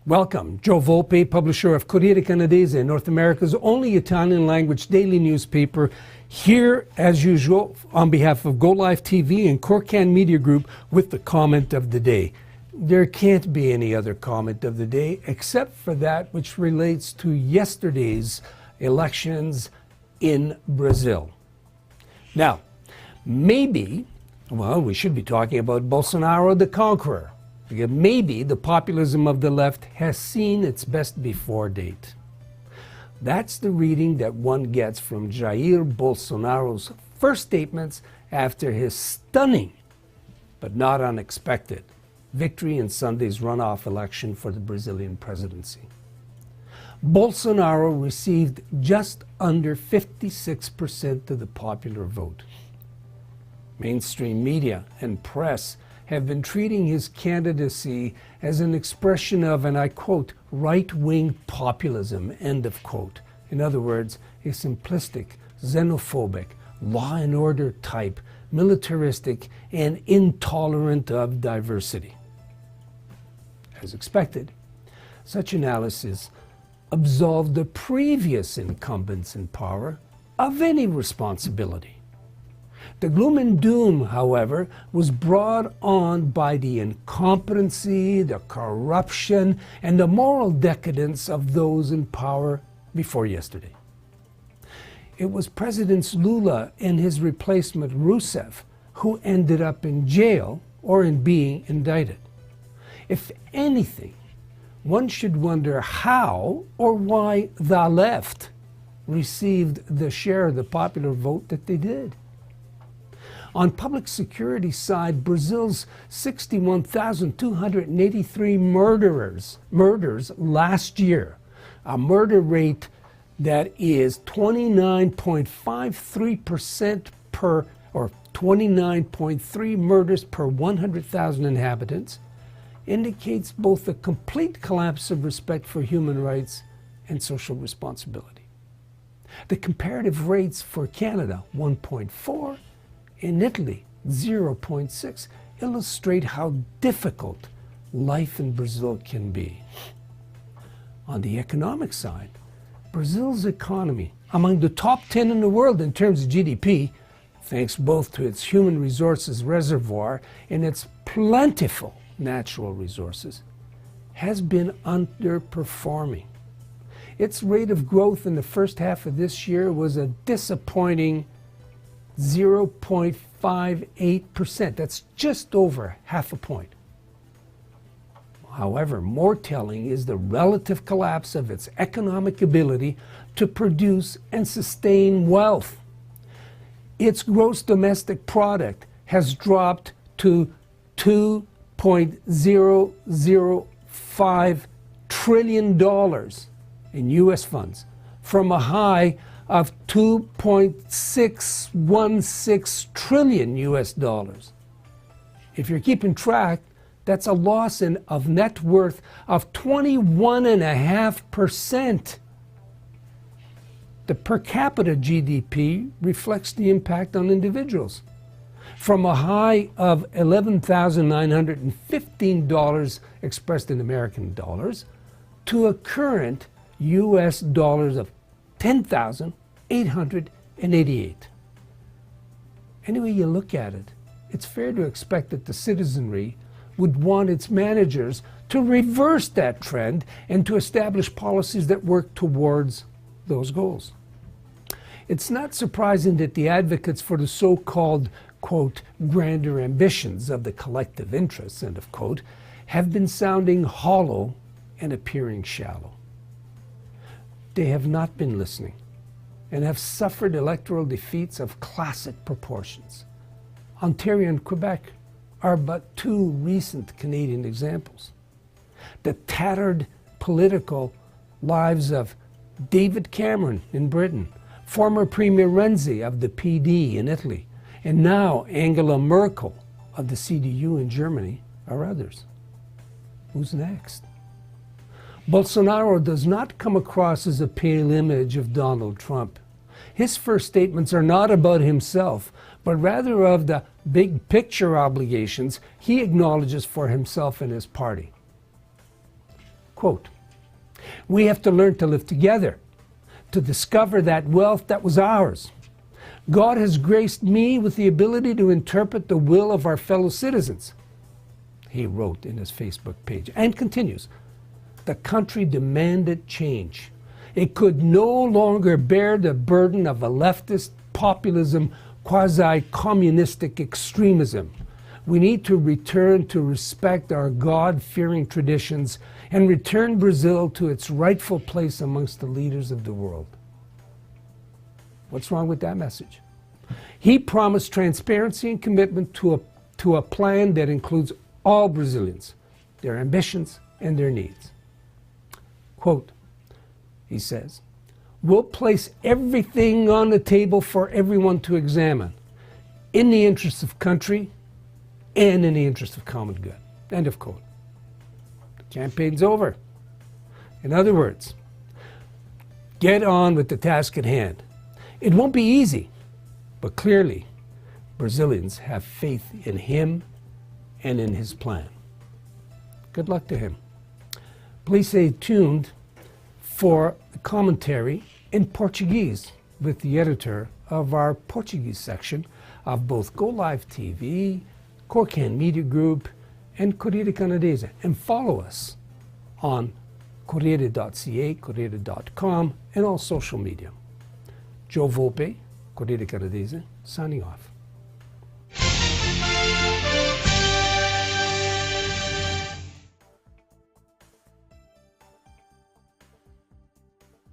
Welcome. Joe Volpe, publisher of Corriere Canadese, North America's only Italian-language daily newspaper, here, as usual, on behalf of Go Live TV and Corcan Media Group with the comment of the day. There can't be any other comment of the day except for that which relates to yesterday's elections in Brazil. Now, maybe, we should be talking about Bolsonaro the Conqueror. Because maybe the populism of the left has seen its best before date. That's the reading that one gets from Jair Bolsonaro's first statements after his stunning, but not unexpected, victory in Sunday's runoff election for the Brazilian presidency. Bolsonaro received just under 56% of the popular vote. Mainstream media and press have been treating his candidacy as an expression of, and I quote, right-wing populism, end of quote. In other words, a simplistic, xenophobic, law and order type, militaristic, and intolerant of diversity. As expected, such analysis absolved the previous incumbents in power of any responsibility. The gloom and doom, however, was brought on by the incompetency, the corruption, and the moral decadence of those in power before yesterday. It was Presidents Lula and his replacement Rousseff who ended up in jail or in being indicted. If anything, one should wonder how or why the left received the share of the popular vote that they did. On public security side, Brazil's 61,283 murders last year, a murder rate that is 29.53% per, or 29.3 murders per 100,000 inhabitants, indicates both a complete collapse of respect for human rights and social responsibility. The comparative rates for Canada, 1.4, in Italy, 0.6, illustrate how difficult life in Brazil can be. On the economic side, Brazil's economy, among the top 10 in the world in terms of GDP, thanks both to its human resources reservoir and its plentiful natural resources, has been underperforming. Its rate of growth in the first half of this year was a disappointing 0.58%. That's just over half a point. However, more telling is the relative collapse of its economic ability to produce and sustain wealth. Its gross domestic product has dropped to $2.005 trillion in U.S. funds from a high of 2.616 trillion US dollars. If you're keeping track, that's a loss of net worth of 21.5%. The per capita GDP reflects the impact on individuals. From a high of $11,915 expressed in American dollars to a current US dollars of 10,888. Any way you look at it, it's fair to expect that the citizenry would want its managers to reverse that trend and to establish policies that work towards those goals. It's not surprising that the advocates for the so-called, quote, grander ambitions of the collective interests, end of quote, have been sounding hollow and appearing shallow. They have not been listening and have suffered electoral defeats of classic proportions. Ontario and Quebec are but two recent Canadian examples. The tattered political lives of David Cameron in Britain, former Premier Renzi of the PD in Italy, and now Angela Merkel of the CDU in Germany are others. Who's next? Bolsonaro does not come across as a pale image of Donald Trump. His first statements are not about himself, but rather of the big picture obligations he acknowledges for himself and his party. Quote, "We have to learn to live together, to discover that wealth that was ours. God has graced me with the ability to interpret the will of our fellow citizens," he wrote in his Facebook page, and continues, "The country demanded change. It could no longer bear the burden of a leftist populism, quasi-communistic extremism. We need to return to respect our God-fearing traditions and return Brazil to its rightful place amongst the leaders of the world." What's wrong with that message? He promised transparency and commitment to a plan that includes all Brazilians, their ambitions and their needs. Quote, he says, "We'll place everything on the table for everyone to examine, in the interest of country and in the interest of common good." End of quote. The campaign's over. In other words, get on with the task at hand. It won't be easy, but clearly Brazilians have faith in him and in his plan. Good luck to him. Please stay tuned for commentary in Portuguese with the editor of our Portuguese section of both Go Live TV, Corriere Media Group, and Corriere Canadese. And follow us on Corriere.ca, Corriere.com, and all social media. Joe Volpe, Corriere Canadese, signing off.